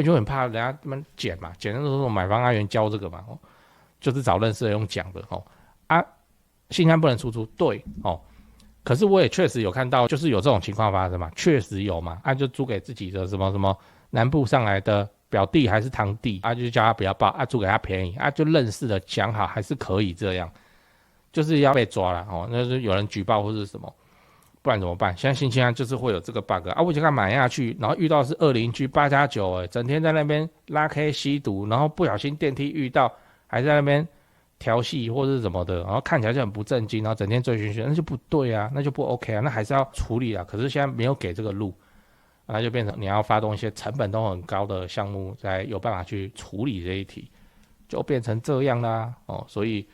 就很怕人家他们捡嘛，捡的时候买方阿元教这个嘛，就是找认识的用讲的信箱不能出租，对可是我也确实有看到，就是有这种情况发生嘛，确实有嘛，就租给自己的什么什么南部上来的表弟还是堂弟就叫他不要报租给他便宜就认识的讲好还是可以这样，就是要被抓了那是有人举报或是什么，不然怎么办？现在新青安就是会有这个 bug 我就敢买下去，然后遇到是恶邻居8+9整天在那边拉 K 吸毒，然后不小心电梯遇到还在那边调戏或是什么的，然后看起来就很不正经，然后整天醉醺醺，那就不对啊，那就不 OK 那还是要处理可是现在没有给这个路，那就变成你要发动一些成本都很高的项目，才有办法去处理这一题，就变成这样啦所以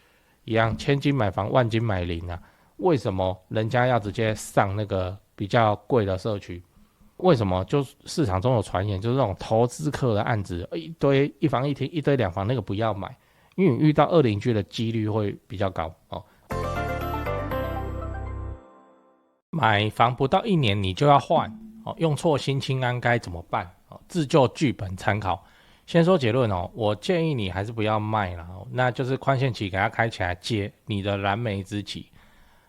一样，千金买房，万金买邻为什么人家要直接上那个比较贵的社区？为什么就市场中有传言，就是那种投资客的案子，一堆一房一厅，一堆两房，那个不要买。因为你遇到恶邻居的几率会比较高买房不到1年你就要换用错新青安该怎么办自救剧本参考。先说结论我建议你还是不要卖啦那就是宽限期给它开起来，解你的燃眉之急。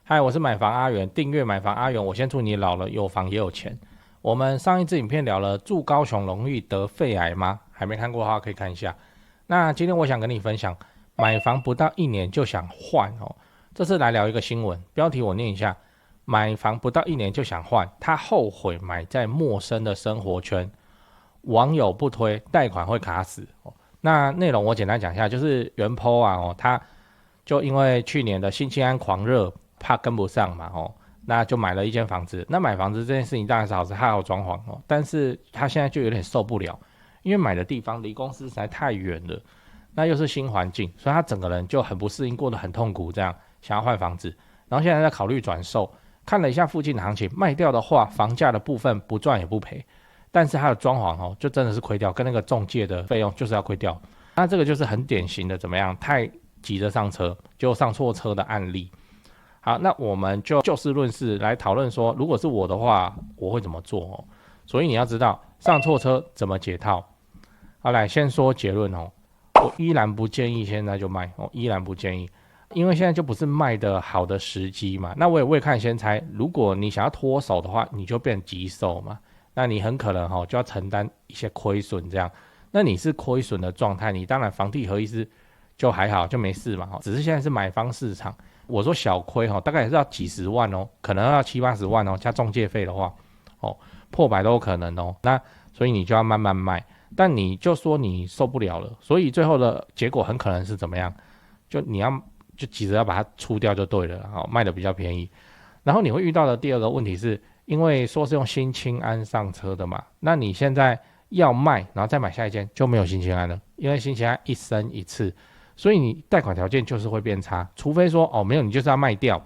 嗨，我是买房阿元，订阅买房阿元，我先祝你老了有房也有钱。我们上一支影片聊了住高雄容易得肺癌吗？还没看过的话可以看一下。那今天我想跟你分享，买房不到1年就想换这次来聊一个新闻，标题我念一下：买房不到1年就想换，他后悔买在陌生的生活圈，网友不推，贷款会卡死那内容我简单讲一下，就是原 po 他就因为去年的新青安狂热，怕跟不上嘛那就买了一间房子。那买房子这件事情当然是好事，还有装潢但是他现在就有点受不了。因为买的地方离公司实在太远了，那又是新环境，所以他整个人就很不适应，过得很痛苦，这样想要换房子，然后现在在考虑转售。看了一下附近的行情，卖掉的话，房价的部分不赚也不赔，但是它的装潢就真的是亏掉，跟那个中介的费用就是要亏掉。那这个就是很典型的怎么样，太急着上车就上错车的案例。好，那我们就事论事来讨论说，如果是我的话，我会怎么做所以你要知道上错车怎么解套。好，来先说结论我依然不建议现在就卖依然不建议，因为现在就不是卖的好的时机嘛。那我也未看先猜，如果你想要脱手的话，你就变急手嘛，那你很可能就要承担一些亏损这样。那你是亏损的状态，你当然房地合一是就还好，就没事嘛只是现在是买方市场，我说小亏大概也是要几十万可能要70-80万加中介费的话破百都有可能那所以你就要慢慢卖。但你就说你受不了了，所以最后的结果很可能是怎么样？就你要就急着要把它出掉就对了卖的比较便宜。然后你会遇到的第二个问题是，因为说是用新青安上车的嘛，那你现在要卖，然后再买下一间就没有新青安了，因为新青安一生一次，所以你贷款条件就是会变差，除非说没有，你就是要卖掉。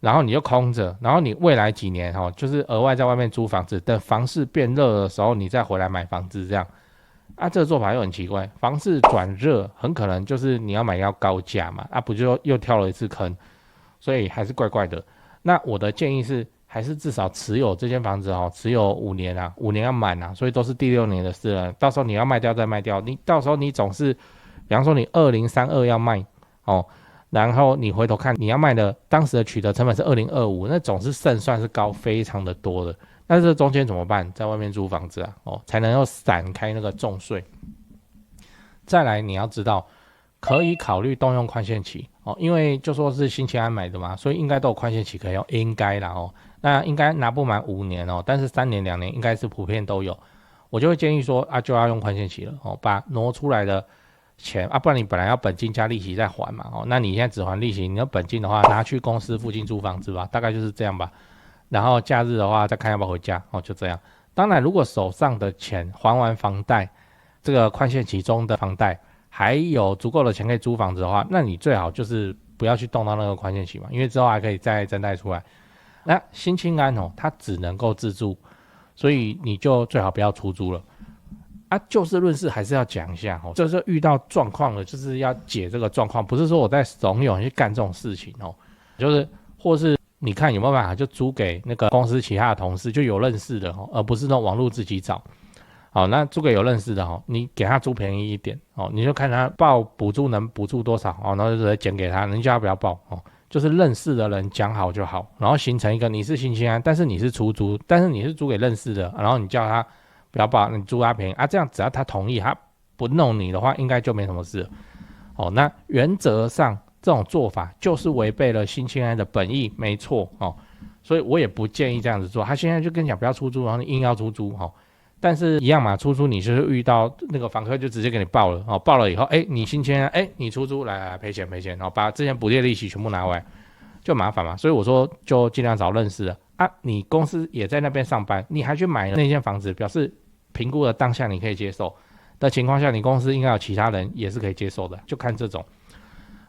然后你就空着，然后你未来几年就是额外在外面租房子，等房市变热的时候，你再回来买房子这样。这个做法又很奇怪，房市转热很可能就是你要买要高价嘛，不就又跳了一次坑，所以还是怪怪的。那我的建议是，还是至少持有这间房子持有5年5年要满所以都是第6年的事了。到时候你要卖掉再卖掉，你到时候你总是，比方说你2032要卖然后你回头看你要卖的当时的取得成本是2025，那总是胜算是高非常的多的。那这中间怎么办？在外面租房子才能够闪开那个重税。再来你要知道，可以考虑动用宽限期因为就说是新青安买的嘛，所以应该都有宽限期可以用，应该啦那应该拿不满5年但是3年2年应该是普遍都有。我就会建议说就要用宽限期了把挪出来的钱不然你本来要本金加利息再还嘛那你现在只还利息，你的本金的话拿去公司附近租房子吧，大概就是这样吧。然后假日的话再看要不要回家就这样。当然如果手上的钱还完房贷，这个宽限期中的房贷还有足够的钱可以租房子的话，那你最好就是不要去动到那个宽限期嘛，因为之后还可以再增贷出来。那新青安它只能够自住，所以你就最好不要出租了就事论事还是要讲一下就是遇到状况了就是要解这个状况，不是说我在怂恿去干这种事情就是或是你看有没有办法就租给那个公司其他的同事，就有认识的而不是那种网络自己找好，那租给有认识的哦，你给他租便宜一点哦，你就看他报补助能补助多少哦，然后就直接减给他，人家不要报哦，就是认识的人讲好就好，然后形成一个你是新青安，但是你是出租，但是你是租给认识的，然后你叫他不要报，你租他便宜啊，这样只要他同意，他不弄你的话，应该就没什么事了哦。那原则上这种做法就是违背了新青安的本意，没错哦，所以我也不建议这样子做。他现在就跟你讲不要出租，然后你硬要出租哦。但是一样嘛，出租你就是遇到那个房客就直接给你报了哦，报了以后，你新签你出租来赔钱，然后把之前补贴利息全部拿回来，就麻烦嘛。所以我说就尽量找认识的啊，你公司也在那边上班，你还去买那间房子，表示评估的当下你可以接受的情况下，你公司应该有其他人也是可以接受的，就看这种。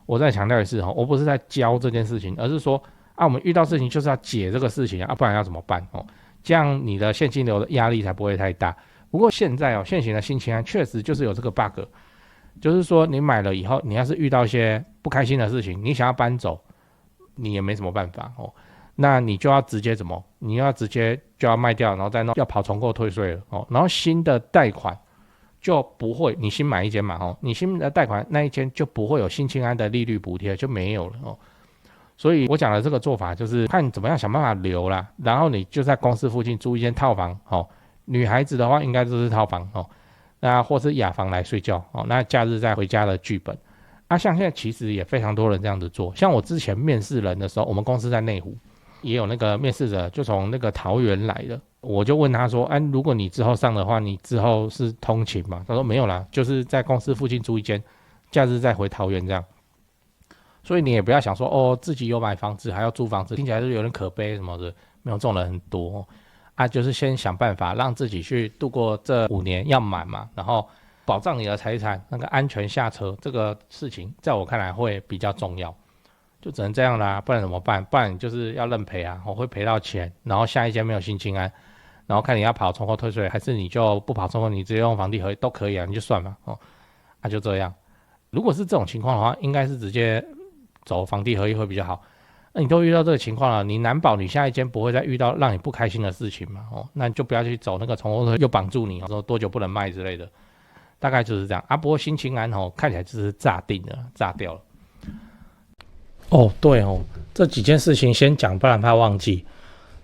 我再强调一次哦，我不是在教这件事情，而是说我们遇到事情就是要解这个事情啊，不然要怎么办哦？这样你的现金流的压力才不会太大。不过现在现行的新青安确实就是有这个 bug， 就是说你买了以后，你要是遇到一些不开心的事情，你想要搬走，你也没什么办法哦。那你就要直接怎么？你要直接就要卖掉，然后再弄，要跑重购退税了哦。然后新的贷款就不会，你新买一间嘛哦，你新的贷款那一间就不会有新青安的利率补贴，就没有了哦。所以我讲的这个做法就是看怎么样想办法留啦，然后你就在公司附近租一间套房哦，女孩子的话应该就是套房哦，那或是雅房来睡觉哦，那假日再回家的剧本像现在其实也非常多人这样子做，像我之前面试人的时候，我们公司在内湖，也有那个面试者就从那个桃园来的，我就问他说如果你之后上的话，你之后是通勤吗？他说没有啦，就是在公司附近租一间，假日再回桃园这样。所以你也不要想说自己有买房子还要租房子，听起来是有点可悲什么的，没有，这种人很多就是先想办法让自己去度过这5年要满嘛，然后保障你的财产，那个安全下车这个事情，在我看来会比较重要，就只能这样啦，不然怎么办？不然你就是要认赔啊，我会赔到钱，然后下一间没有新青安，然后看你要跑重购退税，还是你就不跑重购，你直接用房地合一都可以啊，你就算嘛就这样。如果是这种情况的话，应该是直接走房地合一会比较好。那你都遇到这个情况了，你难保你下一间不会再遇到让你不开心的事情嘛那你就不要去走那个重购又绑住你说多久不能卖之类的，大概就是这样不过新青安看起来就是炸定了，炸掉了。对这几件事情先讲，不然怕忘记。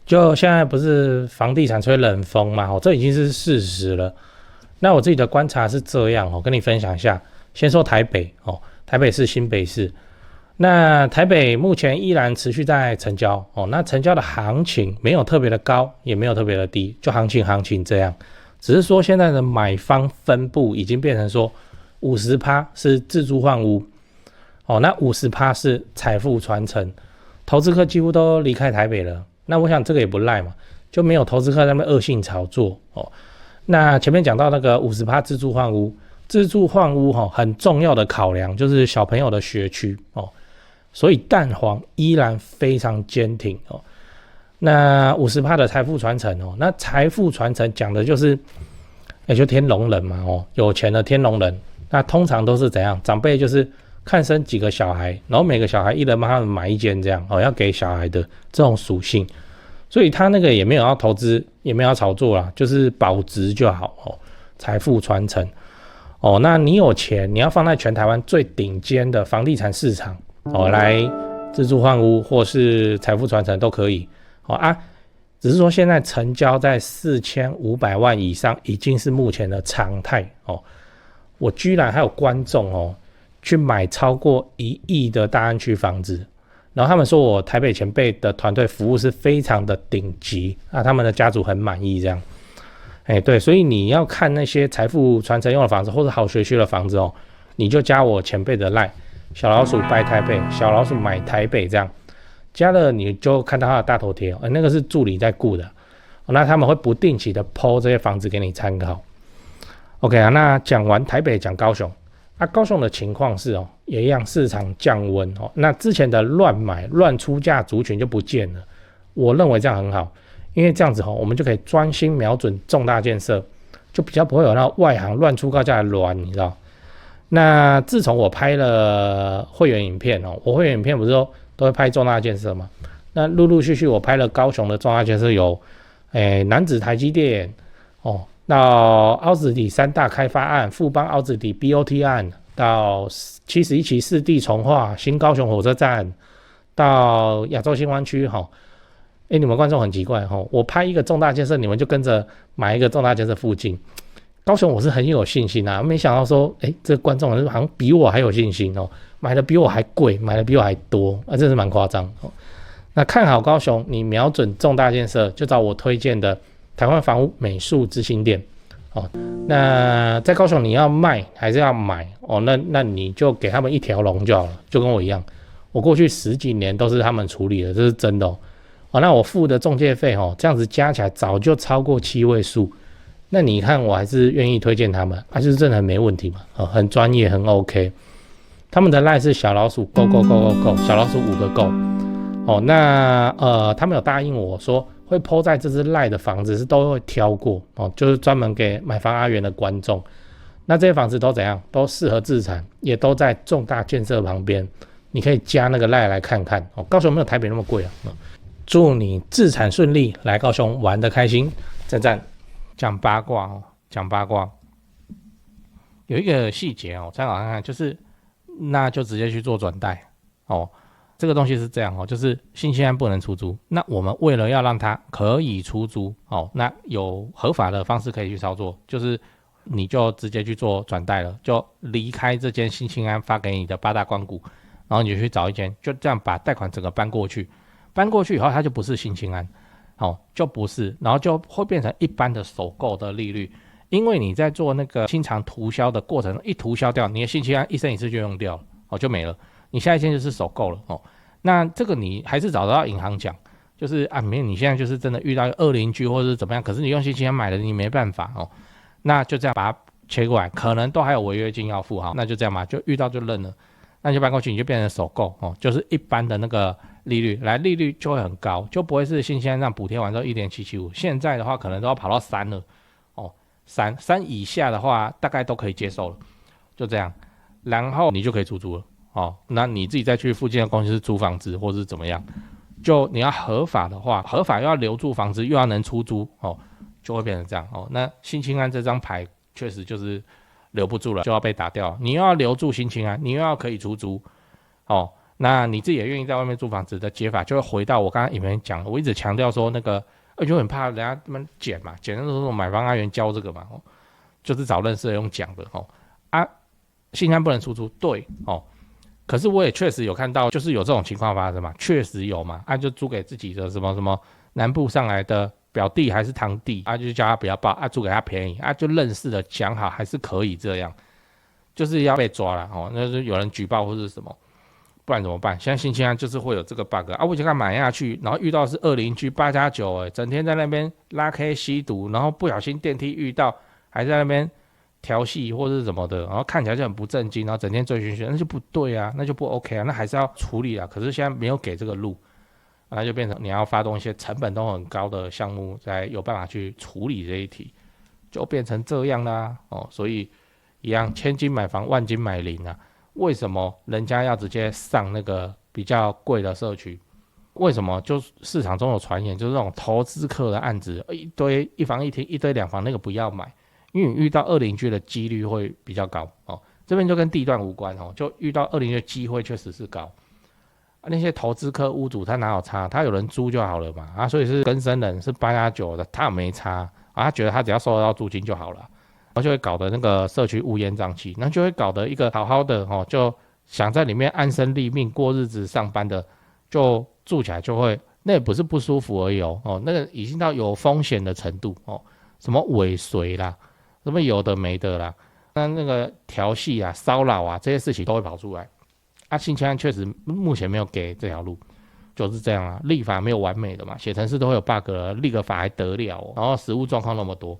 就现在不是房地产吹冷风嘛这已经是事实了。那我自己的观察是这样跟你分享一下。先说台北台北市、新北市。那台北目前依然持续在成交那成交的行情没有特别的高，也没有特别的低，就行情这样。只是说现在的买方分布已经变成说 50% 是自住换屋那 50% 是财富传承，投资客几乎都离开台北了。那我想这个也不赖嘛，就没有投资客在那边恶性炒作那前面讲到那个 50% 自住换屋，自住换屋很重要的考量就是小朋友的学区所以蛋黄依然非常坚挺那 50% 的财富传承那财富传承讲的就是就天龙人嘛有钱的天龙人，那通常都是怎样？长辈就是看生几个小孩，然后每个小孩一人帮他们买一间这样要给小孩的这种属性。所以他那个也没有要投资，也没有要炒作啦，就是保值就好财富传承那你有钱，你要放在全台湾最顶尖的房地产市场来自住换屋或是财富传承都可以只是说现在成交在4500万以上已经是目前的常态我居然还有观众去买超过1亿的大安区房子，然后他们说我台北前辈的团队服务是非常的顶级他们的家族很满意这样对，所以你要看那些财富传承用的房子或者好学区的房子你就加我前辈的 LINE 小老鼠拜台北，小老鼠买台北这样加了，你就看到他的大头贴那个是助理在顾的那他们会不定期的 po 这些房子给你参考。 OK 那讲完台北，讲高雄高雄的情况是也一样，市场降温那之前的乱买乱出价族群就不见了，我认为这样很好，因为这样子我们就可以专心瞄准重大建设，就比较不会有那外行乱出高价的乱，你知道。那自从我拍了会员影片我会员影片不是都会拍重大建设嘛，那陆陆续续我拍了高雄的重大建设有南子台积电到凹子底3大开发案、富邦凹子底 BOT 案，到71期4地重划、新高雄火车站，到亚洲新湾区哈。你们观众很奇怪哈，我拍一个重大建设，你们就跟着买一个重大建设附近。高雄我是很有信心啊，没想到说，这个观众好像比我还有信心哦，买的比我还贵，买的比我还多啊，真是蛮夸张哦。那看好高雄，你瞄准重大建设，就找我推荐的台湾房屋美术之星店哦。那在高雄你要卖还是要买哦？那你就给他们一条龙就好了，就跟我一样，我过去10几年都是他们处理的，这是真的哦。那我付的中介费这样子加起来早就超过7位数。那你看我还是愿意推荐他们，就是真的很没问题嘛，很专业，很 OK。他们的 LINE 是小老鼠 go go go go go， 小老鼠5个 go。那他们有答应我说会 po 在这支 LINE 的房子是都会挑过就是专门给买房阿元的观众。那这些房子都怎样？都适合自产，也都在重大建设旁边，你可以加那个 LINE 来看看高雄没有台北那么贵啊。祝你自产顺利，来高雄玩得开心，赞赞。讲八卦讲八卦，有一个细节参考看看，就是那就直接去做转贷这个东西是这样就是新青安不能出租，那我们为了要让它可以出租那有合法的方式可以去操作，就是你就直接去做转贷了，就离开这间新青安发给你的8大官股，然后你就去找一间，就这样把贷款整个搬过去以后，它就不是新青安。就不是，然后就会变成一般的首购的利率，因为你在做那个清偿涂销的过程，一涂销掉，你的新青安一生一次就用掉了就没了，你下一件就是首购了那这个你还是找得到银行讲，就是你现在就是真的遇到恶邻居或者是怎么样，可是你用新青安买的，你没办法那就这样把它切过来，可能都还有违约金要付那就这样嘛，就遇到就认了，那你就搬过去，你就变成首購就是一般的那个利率，利率就会很高，就不会是新鲜让补贴完之后 1.775， 现在的话可能都要跑到3了3以下的话大概都可以接受了，就这样，然后你就可以出租了那你自己再去附近的公司租房子或是怎么样，就你要合法的话，合法又要留住房子又要能出租就会变成这样那新青安这张牌确实就是留不住了，就要被打掉，你又要留住新青安，你又要可以出租那你自己也愿意在外面租房子的解法，就会回到我刚刚影片讲的，我一直强调说那个，就很怕人家他们捡嘛，捡的时候买房阿元教这个嘛就是找认识的用讲的新安不能出租，对可是我也确实有看到，就是有这种情况发生嘛，确实有嘛就租给自己的什么南部上来的表弟还是堂弟就叫他不要报租给他便宜就认识的讲好还是可以这样，就是要被抓了那就有人举报或是什么。不然怎么办？现在新青安就是会有这个 bug 我就敢买下去，然后遇到的是恶邻居8+9整天在那边拉 K 吸毒，然后不小心电梯遇到，还在那边调戏或者是什么的，然后看起来就很不正经，然后整天醉醺醺，那就不对啊，那就不 OK 那还是要处理可是现在没有给这个路，那就变成你要发动一些成本都很高的项目，才有办法去处理这一题，就变成这样啦所以一样，千金买房，万金买邻为什么人家要直接上那个比较贵的社区？为什么就市场中有传言，就是那种投资客的案子，一堆1房1厅、一堆2房，那个不要买，因为你遇到恶邻居的几率会比较高这边就跟地段无关就遇到恶邻居的机会确实是高那些投资客屋主他哪有差？他有人租就好了嘛所以是更生人是8+9的，他没差他觉得他只要收得到租金就好了。然后就会搞得那个社区乌烟瘴气，然后就会搞得一个好好的就想在里面安身立命过日子上班的，就住起来就会，那也不是不舒服而已那个已经到有风险的程度什么尾随啦，什么有的没的啦，那个调戏骚扰这些事情都会跑出来新青安确实目前没有给这条路，就是这样立法没有完美的嘛，写程式都会有 bug 了，立个法还得了然后实务状况那么多。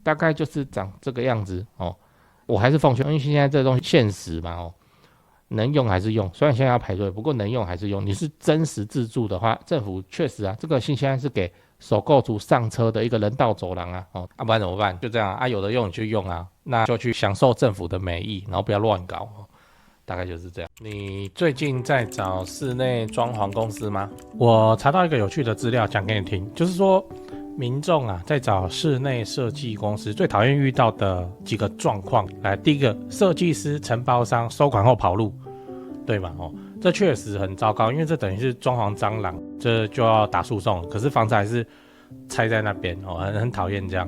大概就是长这个样子我还是奉劝，因为现在这东西现实嘛能用还是用，虽然现在要排队，不过能用还是用。你是真实自住的话，政府确实这个新青安是给首购族上车的一个人道走廊不然怎么办？就这样有的用你就用那就去享受政府的美意，然后不要乱搞大概就是这样。你最近在找室内装潢公司吗？我查到一个有趣的资料讲给你听，就是说民众啊，在找室内设计公司最讨厌遇到的几个状况，来，第一个，设计师承包商收款后跑路，对吧？这确实很糟糕，因为这等于是装潢蟑螂，这就要打诉讼，可是房子还是拆在那边，很讨厌这样。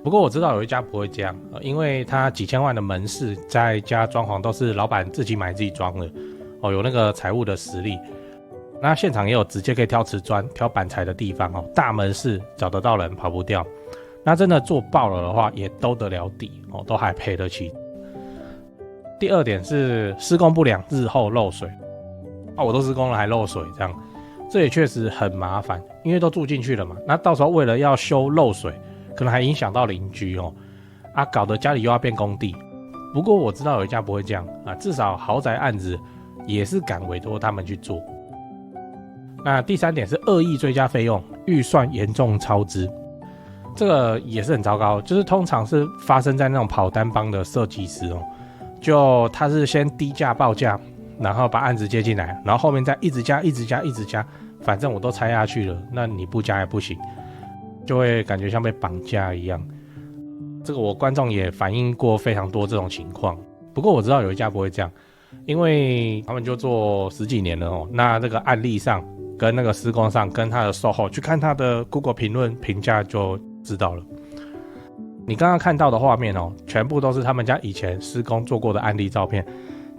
不过我知道有一家不会这样，因为他几千万的门市，在家装潢都是老板自己买自己装的，有那个财务的实力。那现场也有直接可以挑瓷砖、挑板材的地方，大门市找得到人，跑不掉。那真的做爆了的话，也兜得了底，都还赔得起。第二点是施工不良，日后漏水，我都施工了还漏水，这样，这也确实很麻烦，因为都住进去了嘛。那到时候为了要修漏水，可能还影响到邻居搞得家里又要变工地。不过我知道有一家不会这样至少豪宅案子也是敢委托他们去做。那第三点是恶意追加费用，预算严重超支，这个也是很糟糕，就是通常是发生在那种跑单帮的设计师就他是先低价报价，然后把案子接进来，然后后面再一直加，反正我都拆下去了，那你不加也不行，就会感觉像被绑架一样。这个我观众也反映过非常多这种情况，不过我知道有一家不会这样，因为他们就做10几年了那这个案例上跟那个施工上跟他的售后去看他的 Google 评论评价就知道了。你刚刚看到的画面全部都是他们家以前施工做过的案例照片，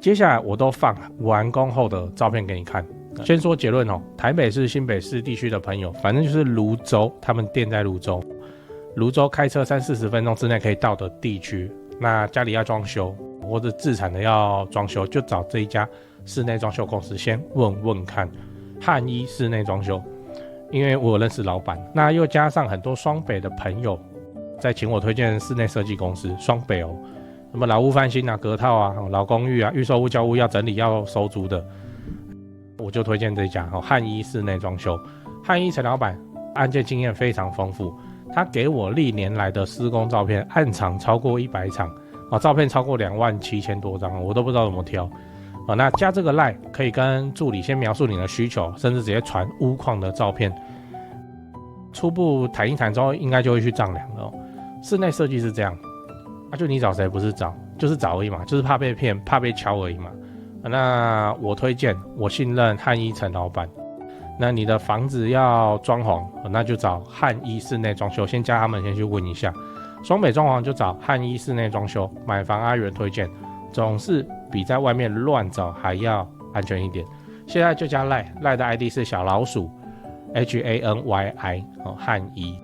接下来我都放完工后的照片给你看。先说结论台北市、新北市地区的朋友，反正就是泸州，他们店在泸州开车30-40分钟之内可以到的地区，那家里要装修或者自产的要装修，就找这一家室内装修公司先问问看。汉一室内装修，因为我有认识老板，那又加上很多双北的朋友在请我推荐室内设计公司，双北什么老屋翻新隔套老公寓预售屋交屋要整理要收租的，我就推荐这一家汉一室内装修。汉一陈老板案件经验非常丰富，他给我历年来的施工照片，案场超过100场照片超过27000多张，我都不知道怎么挑。那加这个 LINE 可以跟助理先描述你的需求，甚至直接传屋况的照片，初步谈一谈之后应该就会去丈量了室内设计是这样就你找谁不是找，就是找而已嘛，就是怕被骗怕被敲而已嘛。那我推荐我信任汉一陈老板，那你的房子要装潢那就找汉一室内装修，先加他们先去问一下。双北装潢就找汉一室内装修，买房阿元推荐，总是比在外面乱找还要安全一点。现在就加 LINE 的 ID 是小老鼠 HANYI 汉一。